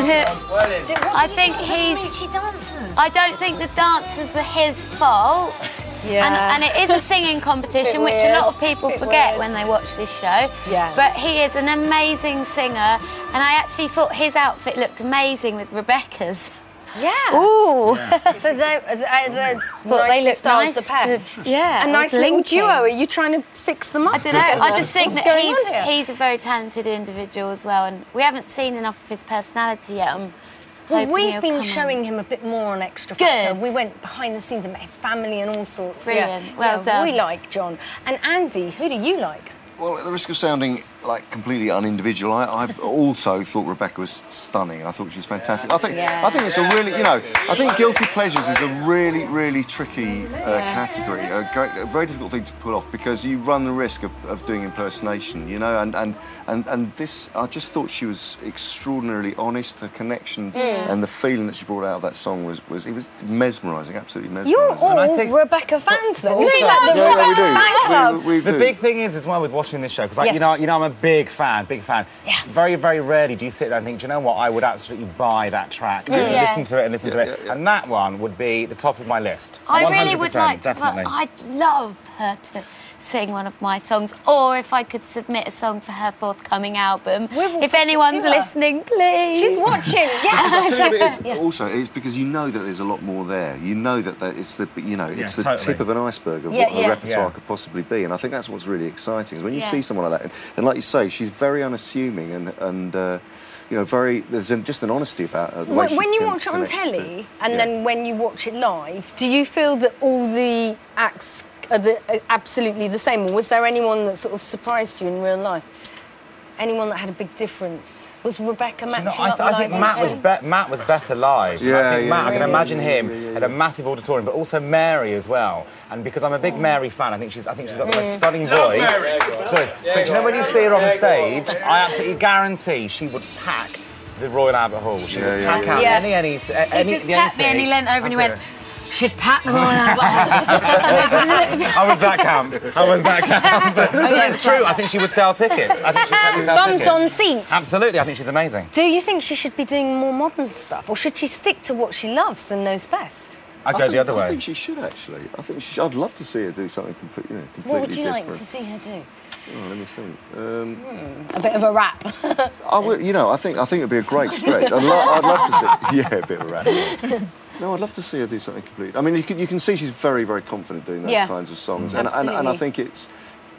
I think I don't think the dancers were his fault. Yeah. And it is a singing competition, which a lot of people forget when they watch this show. Yeah. But he is an amazing singer, and I actually thought his outfit looked amazing with Rebecca's. Yeah. Ooh. Yeah. So they look nice. The pair. Yeah. A nice little duo. Are you trying to fix them up? I don't know. I just think that he's a very talented individual as well, and we haven't seen enough of his personality yet. Well, we've been showing him a bit more on Xtra Factor. We went behind the scenes and met his family and all sorts. Brilliant. Yeah. Well done. We like John. And Andy, who do you like? Well, at the risk of sounding like completely unindividual, I've also thought Rebecca was stunning. I thought she was fantastic. I think it's a really, I think Guilty Pleasures is a really, really tricky category, a very difficult thing to pull off because you run the risk of doing impersonation, and this, I just thought she was extraordinarily honest. Her connection and the feeling that she brought out of that song was mesmerising, absolutely mesmerising. You're all Rebecca fans, then. We do. The big thing is, as well, with watching this show, because I'm a big fan. Yes. Very, very rarely do you sit there and think, do you know what, I would absolutely buy that track. Listen to it. And that one would be the top of my list. I really would like to, but I'd love her to sing one of my songs, or if I could submit a song for her forthcoming album. If anyone's listening, please. She's watching. Also, it's because you know that there's a lot more there. You know that it's the tip of an iceberg of what her repertoire could possibly be, and I think that's what's really exciting. Is when you see someone like that, and like you say, she's very unassuming and there's just an honesty about her. When you watch it on telly, and then when you watch it live, do you feel that all the acts are absolutely the same, or was there anyone that sort of surprised you in real life? Anyone that had a big difference? Was Rebecca matching up live? I think Matt was better live. I can imagine him at a massive auditorium, but also Mary as well. And because I'm a big Mary fan, I think she's got the most stunning voice. But you know, when you see her on stage, I absolutely guarantee she would pack the Royal Albert Hall. She would pack out any. He just tapped me and he leant over and he went, "She'd pack the Royal Albert." I was that camp. But it's true. I think she would sell tickets. I think she'd sell bums on seats. Absolutely. I think she's amazing. Do you think she should be doing more modern stuff, or should she stick to what she loves and knows best? I'd go the other way. I think she should actually. I'd love to see her do something completely different. What would you like to see her do? Oh, let me think. A bit of a rap. I think it'd be a great stretch. I'd love to see. Yeah, a bit of a rap. No, I'd love to see her do something completely. I mean, you can see she's very, very confident doing those kinds of songs, and I think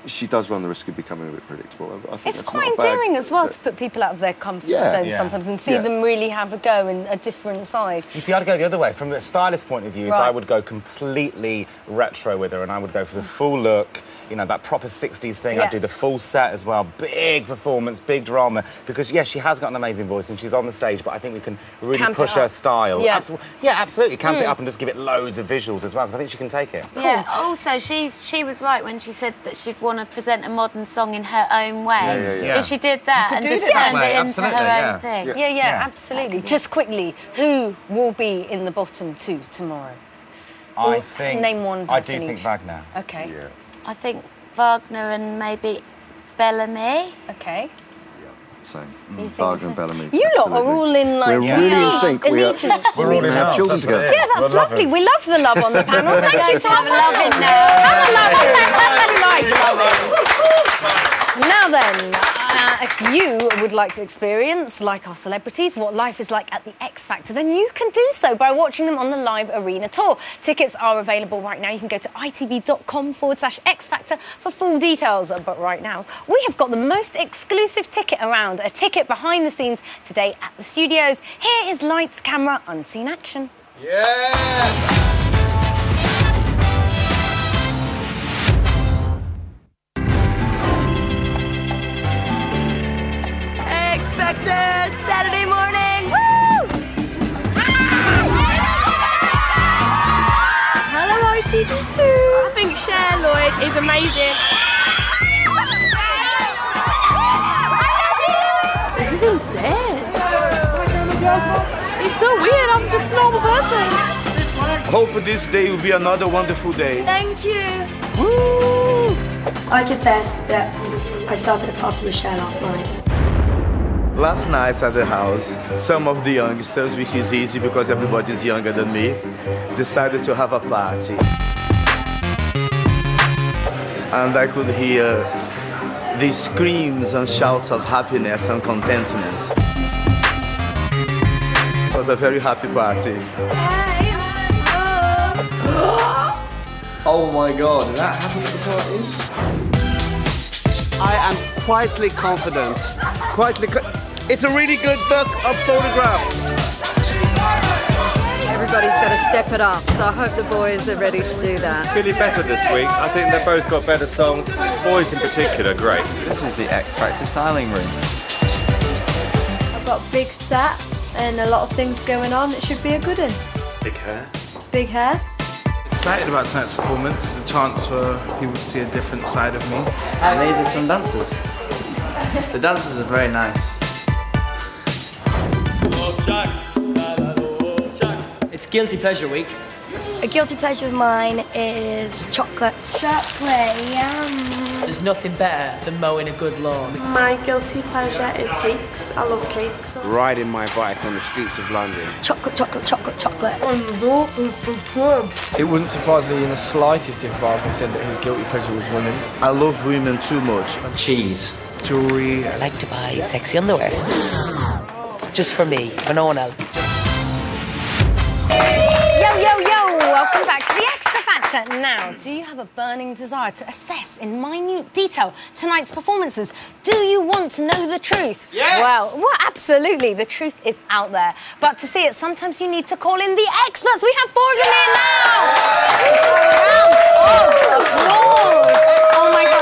she does run the risk of becoming a bit predictable. I think it's quite endearing as well to put people out of their comfort zone sometimes and see them really have a go in a different side. You see, I'd go the other way. From a stylist point of view, I would go completely retro with her, and I would go for the full look. That proper 60s thing. I'd do the full set as well. Big performance, big drama. Because, she has got an amazing voice and she's on the stage, but I think we can really push her style. Yeah, absolutely. Camp it up and just give it loads of visuals as well, because I think she can take it. Yeah, also, she was right when she said that she'd want to present a modern song in her own way. If she did that and just turned it into her own thing. Yeah, absolutely. Just quickly, who will be in the bottom two tomorrow? I think... Name one person I do think Wagner. OK. Yeah. I think Wagner and maybe Bellamy. OK. Same. Wagner and Bellamy. You lot are all in, like, we're really in sync. We're all in have children together. Yeah, that's lovely. We love the love on the panel. We're going to have a love-in now. Have a love-in. Now then, if you would like to experience, like our celebrities, what life is like at the X Factor, then you can do so by watching them on the live arena tour. Tickets are available right now. You can go to itv.com/X Factor for full details. But right now, we have got the most exclusive ticket around, a ticket behind the scenes today at the studios. Here is Lights, Camera, Unseen Action. Yes! Expected Saturday morning. Woo! Hello, ITV2. I think Cher Lloyd is amazing. This is insane. It's so weird. I'm just a normal person. I hope this day will be another wonderful day. Thank you. Woo! I confess that I started a party with Cher last night. Last night at the house, some of the youngsters, which is easy because everybody's younger than me, decided to have a party. And I could hear the screams and shouts of happiness and contentment. It was a very happy party. Oh my God, did that happen at the party? I am quietly confident. It's a really good book of photographs. Everybody's got to step it up, so I hope the boys are ready to do that. Feeling better this week. I think they've both got better songs. Boys in particular, great. This is the X Factor styling room. I've got big set and a lot of things going on. It should be a good one. Big hair. Big hair. Excited about tonight's performance. It's a chance for people to see a different side of me. And these are some dancers. The dancers are very nice. It's Guilty Pleasure Week. A guilty pleasure of mine is chocolate. Chocolate, yum. There's nothing better than mowing a good lawn. My guilty pleasure is cakes. I love cakes. Riding my bike on the streets of London. Chocolate, chocolate, chocolate, chocolate. It wouldn't surprise me in the slightest if Barker said that his guilty pleasure was women. I love women too much. Cheese. Jewelry. I like to buy sexy underwear. Just for me, for no one else. Yo, yo, yo! Welcome back to the Extra Factor. Now, do you have a burning desire to assess in minute detail tonight's performances? Do you want to know the truth? Yes! Well, absolutely. The truth is out there. But to see it, sometimes you need to call in the experts. We have 4 of them here now! Round of applause! Oh my God.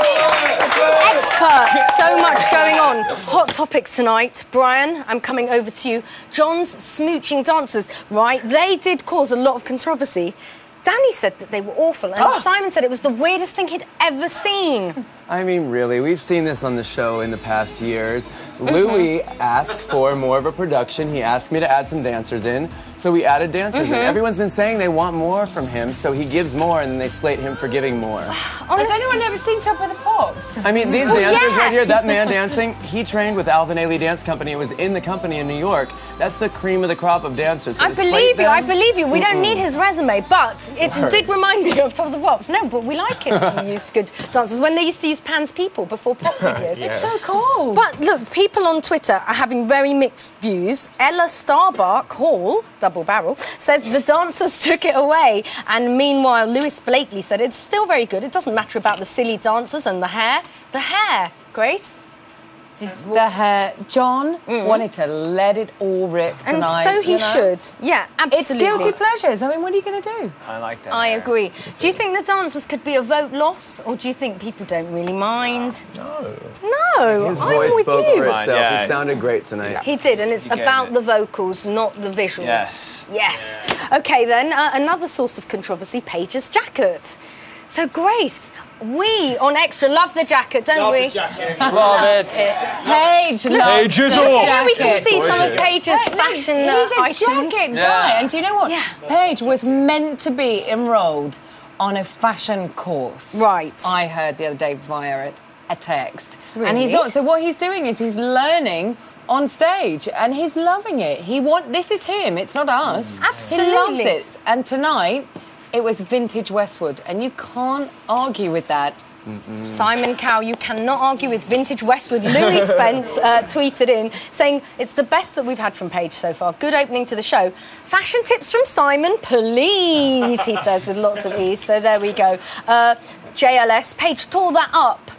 Experts, so much going on. Hot topics tonight. Brian, I'm coming over to you. John's smooching dancers, right? They did cause a lot of controversy. Danny said that they were awful, and Simon said it was the weirdest thing he'd ever seen. I mean, really, we've seen this on the show in the past years. Louis asked for more of a production. He asked me to add some dancers in, so we added dancers in. Everyone's been saying they want more from him, so he gives more, and then they slate him for giving more. Has anyone ever seen Top of the Pops? I mean, these dancers right here, that man dancing, he trained with Alvin Ailey Dance Company and was in the company in New York. That's the cream of the crop of dancers. So I believe you. We don't need his resume, but it did remind me of Top of the Pops. No, but we like it. He used good dancers when they used to use Pan's People before pop videos. It's so cool. But look, people on Twitter are having very mixed views. Ella Starbuck Hall, double barrel, says the dancers took it away. And meanwhile, Lewis Blakely said it's still very good. It doesn't matter about the silly dancers and the hair. The hair, Grace? The hair. John wanted to let it all rip tonight. And so he should. Yeah, absolutely. It's guilty pleasures. I mean, what are you going to do? I like that. I agree. Do you think the dancers could be a vote loss, or do you think people don't really mind? No. No, His I'm voice with spoke you. for itself. He sounded great tonight. He did, and it's about the vocals, not the visuals. Yes. Yes. OK, then, another source of controversy, Paige's jacket. So, Grace, we on Extra love the jacket, don't we? Love the jacket. Love it. Paige loves the jacket. Here we can see some of Paige's fashion He's a items. jacket guy, and do you know what? Yeah. Paige was meant to be enrolled on a fashion course. Right. I heard the other day via a text. Really? And he's not. So what he's doing is he's learning on stage, and he's loving it. This is him. It's not us. Absolutely. He loves it. And tonight, it was vintage Westwood, and you can't argue with that. Simon Cowell, you cannot argue with vintage Westwood. Louis Spence tweeted in saying it's the best that we've had from Paige so far. Good opening to the show. Fashion tips from Simon, please, he says with lots of ease. So there we go. JLS, Paige tore that up.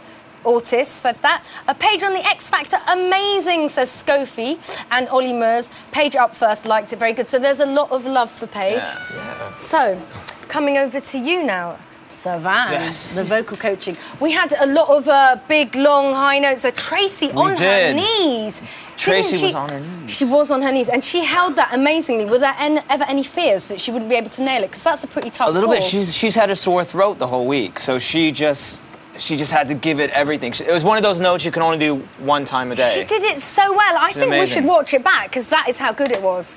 Ortiz said that. A Paige on the X Factor, amazing, says Scofie. And Ollie Mers, Paige up first, liked it, very good. So there's a lot of love for Paige. Yeah. So, coming over to you now, Savan, the vocal coaching. We had a lot of big, long, high notes. Tracy on her knees. Tracy was on her knees. She was on her knees, and she held that amazingly. Were there ever any fears that she wouldn't be able to nail it? Because that's a pretty tough A little call. bit. She's had a sore throat the whole week, so she just had to give it everything. It was one of those notes you can only do one time a day. She did it so well. I think we should watch it back, because that is how good it was.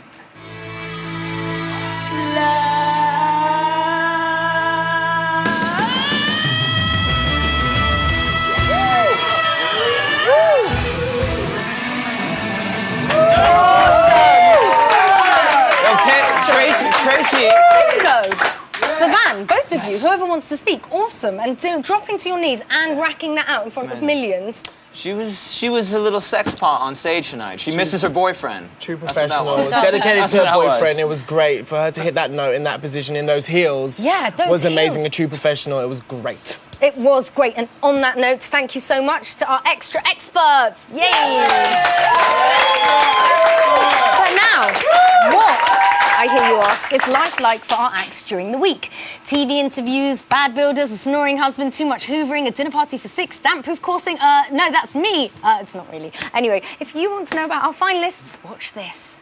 wants to speak. Awesome. And dropping to your knees and racking that out in front of millions. She was a little sex pot on stage tonight. She misses her boyfriend. True professional. Dedicated to her boyfriend. It was great for her to hit that note in that position in those heels. Yeah, those was amazing. heels. A true professional. It was great. It was great. And on that note, thank you so much to our extra experts. Yay! But now, what, I hear you ask, is life like for our acts during the week? TV interviews, bad builders, a snoring husband, too much hoovering, a dinner party for 6, stamp-proof coursing. No, that's me. It's not really. Anyway, if you want to know about our finalists, watch this.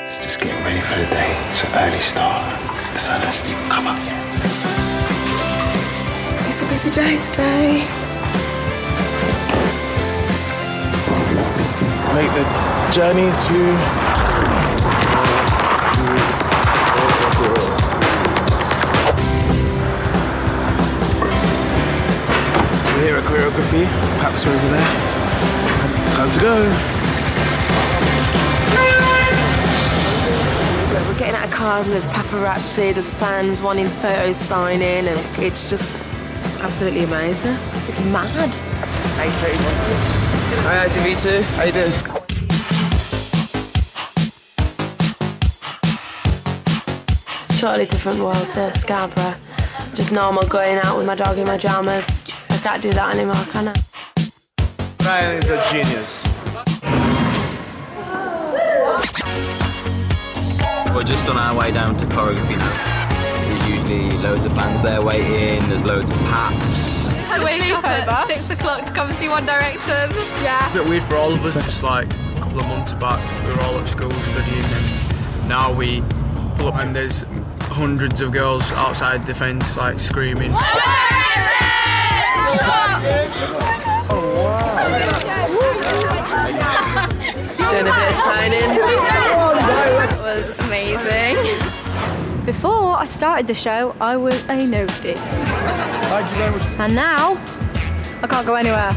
It's just getting ready for the day. It's an early start. The sun hasn't even come up yet. It's a busy day today. Make the journey to... We're here at choreography. Perhaps we're over there. Time to go. We're getting out of cars and there's paparazzi, there's fans wanting photos signing, and it's just absolutely amazing. It's mad. Nice to meet you. Hi, ITV2. How you doing? Totally different world to Scarborough. Just normal going out with my dog in my pyjamas. I can't do that anymore, can I? Ryan is a genius. We're just on our way down to choreography now. There's usually loads of fans there waiting, there's loads of paps. To wake up at 6 o'clock to come and see One Direction. Yeah. It's a bit weird for all of us. Just like a couple of months back, we were all at school studying, and now we pull up and there's hundreds of girls outside the fence, like screaming. Doing a bit of signing. It was amazing. Before I started the show, I was a nosebleed. And now, I can't go anywhere.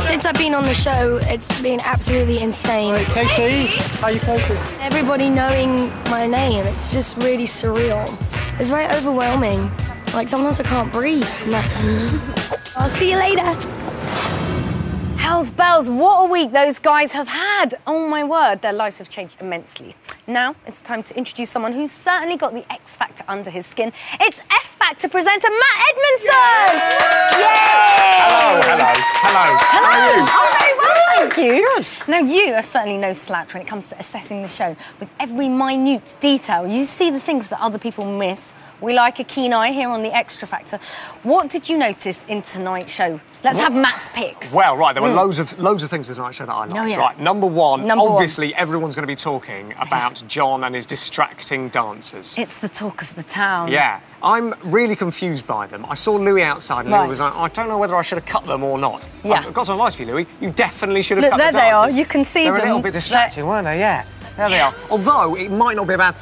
Since I've been on the show, it's been absolutely insane. Hey, Katie, how you coping? Everybody knowing my name, it's just really surreal. It's very overwhelming. Like, sometimes I can't breathe. No. I'll see you later. Hells bells, what a week those guys have had. Oh my word, their lives have changed immensely. Now it's time to introduce someone who's certainly got the X Factor under his skin. It's F Factor presenter Matt Edmondson! Yay! Hello. Hello. How are you? Oh, very well, thank you. Good. Now you are certainly no slouch when it comes to assessing the show. With every minute detail, you see the things that other people miss. We like a keen eye here on the Xtra Factor. What did you notice in tonight's show? Let's have Matt's picks. Well, right, there were loads of things in tonight's show that I liked. Oh, yeah. Right, number one, obviously everyone's going to be talking about John and his distracting dancers. It's the talk of the town. Yeah, I'm really confused by them. I saw Louis outside and Louis was like, I don't know whether I should have cut them or not. Yeah. I've got some advice for you, Louis. You definitely should have cut there the dancers. They are. You can see They're them. They're a little bit distracting, weren't they? Yeah. There they are. Although, it might not be a bad